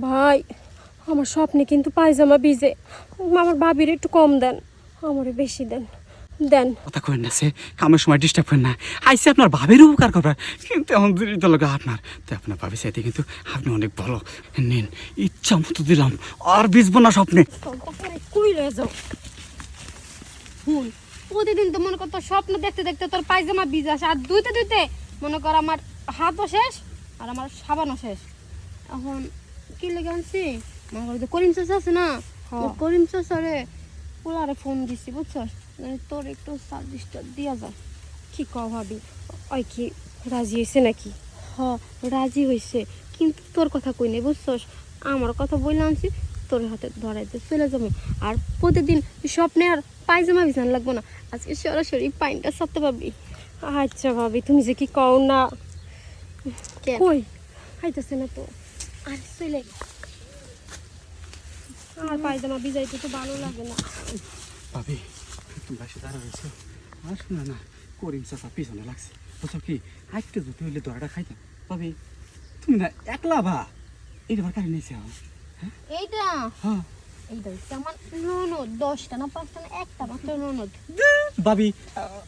ভাই আমার স্বপ্নে কিন্তু পায়জামা ভিজে, আমার ভাবির একটু কম দেন, আমারে বেশি দেন দেন। কথা কইন না, সে কামের সময় ডিস্টার্ব করেন না। আইসে আপনার ভাবের উপকার করবার, কিন্তু এখন তো লোক আপনার তো আপনার ভাবি চাইতে কিন্তু আপনি অনেক ভালো। নিন, ইচ্ছা মতো দিলাম, আর ভিজবো না স্বপ্নে। কই রে যাও হুন, প্রতিদিন তো মনে কর তোর স্বপ্ন দেখতে দেখতে তোর পায়জামা ভিজে আসে, আর ধুইতে ধুইতে মনে কর আমার হাতও শেষ আর আমার সাবানও শেষ। এখন কি লেগে আনছি মনে কর যে করিম চাষা আছে না, ওই করিম চাষারে পোলারে ফোন দিছি বুঝছস, তোর একটু সার্ভিসটা দিয়া যায়। কি কও ভাবি, ওই কি রাজি হয়েছে নাকি? রাজি হয়েছে, কিন্তু তোর কথা কই নাই বুঝছস, আমার কথা বললে আনছি তোর হাতে ধরাইতে চলে যাবো। আর প্রতিদিন স্বপ্নে আর পায়জামা বিছান লাগবো না, আজকে সরাসরি পাইনটা সারতে পারবি। আচ্ছা ভাবি, তুমি যে কি কও না। কই খাইতেছে না তো, আর চলে আর পায়জামা ভিজাইতে তো ভালো লাগে না। ভাবি তোমরা সে দাঁড়া রয়েছো, আর শোনা না, করিম চাষা পিছনে লাগছে বুঝছো কি, আজকে যদি হইলে দরাটা খাইতাম। ভাবি তুমি না একলা বা এইটা আমার কারণে নিয়েছে। এইটা হ্যাঁ এইটা হচ্ছে আমার ননদ, 10টা না 5টা না একটা মাত্র ননদ। ভাবি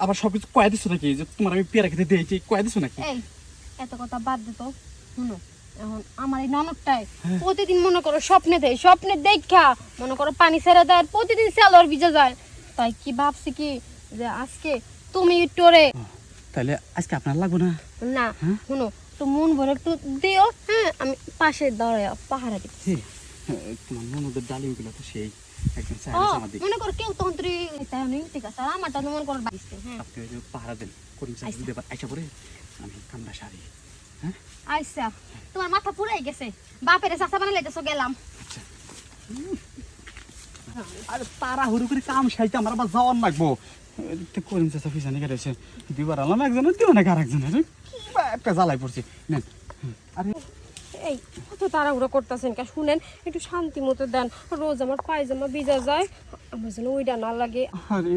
আবার সবকিছু কয়ে দিছো নাকি, যে তোমার আমি পেয়ারা খেতে দিয়েছি কয়ে দিছো নাকি? এই এত কথা বাদ দে তো, শুনো এখন আমার এই ননদটাই প্রতিদিন মনে করো স্বপ্নে দেয়, স্বপ্নে দেখা মনে করো পানি ছেড়ে দেয়, প্রতিদিন সালোয়ার ভিজে যায়। তাই কি ভাবছি কি যে আজকে তুমি টোরে তাহলে আজকে আপনার লাগবো না? না শুনো তো মন ভরে একটু দিও, হ্যাঁ আমি পাশে দাঁড়ায় পাহারা দিচ্ছি। তোমার ননদের ডালিমগুলো তো সেই একদম ও চাইনিজ আমার দিকে। মনে করো কেউ তন্ত্রী তাই নেই, ঠিক আছে, আর আমারটা তো মনে করো বাড়িতে। হ্যাঁ আপনি ওই যে পাহারা দেন, করিম চাষ দিতে আইসা পরে আমি কামড়া সারি। হ্যাঁ আচ্ছা, তোমার মাথা পুরাই গেছে, বাপের চাষা বানালে তো গেলাম। আচ্ছা আরে তাড়াহুড়ো করে কাম সাইতে আমার আবার যাওয়ার লাগবো। করিম চাষা পিছনে কেটেছে, দিবার আলাম একজনের দিও নাকি আর একজনের, কি বা একটা জ্বালাই পড়ছে। নেন আরে এই কত তাড়াহুড়ো করতেছেন কে, শুনেন একটু শান্তি মতো দেন, রোজ আমার পায়জামা ভিজা যায়, আমার যেন ওইটা না লাগে। আরে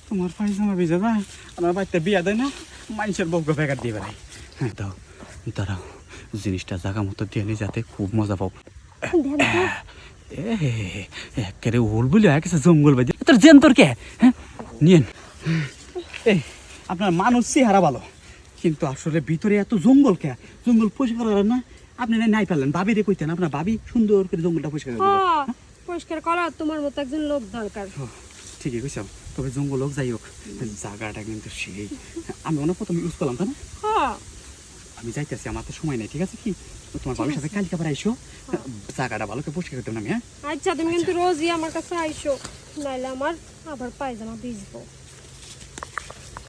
তোমার পায়জামা ভিজে যায়, আমার বাড়িতে বিয়া দেয় না, মানুষের বউকে প্যাকেট দিয়ে বেড়াই। হ্যাঁ দাও, দাঁড়াও জিনিসটা জায়গা মতো দিয়ে নি যাতে খুব মজা পাও। দেন তো। একেবারে ওল বলে গেছে জঙ্গল বাজে তোর জেন তোর কে। হ্যাঁ নিয়েন। এই আপনার মানুষ চেহারা ভালো, কিন্তু আসলে ভিতরে এত জঙ্গল কে, জঙ্গল পরিষ্কার করেন না আপনি? নাই পারলেন ভাবি রে কইতেন, আপনার ভাবি সুন্দর করে জঙ্গলটা পরিষ্কার করে দিল। পরিষ্কার করার তোমার মতো একজন লোক দরকার। ঠিকই কইছ, তবে জঙ্গল হোক যাই হোক জায়গাটা কিন্তু সেই, আমি অনেক প্রথম ইউজ করলাম তাই না? আমি যাইতেছি, আমার তো সময় নেই, ঠিক আছে কি তোমার ভাবির সাথে কালকে আবার আইসো, জায়গাটা ভালো করে পরিষ্কার করতে আমি। হ্যাঁ আচ্ছা তুমি কিন্তু রোজই আমার কাছে আইসো, নাইলে আমার আবার পায়জামা ভিজবো।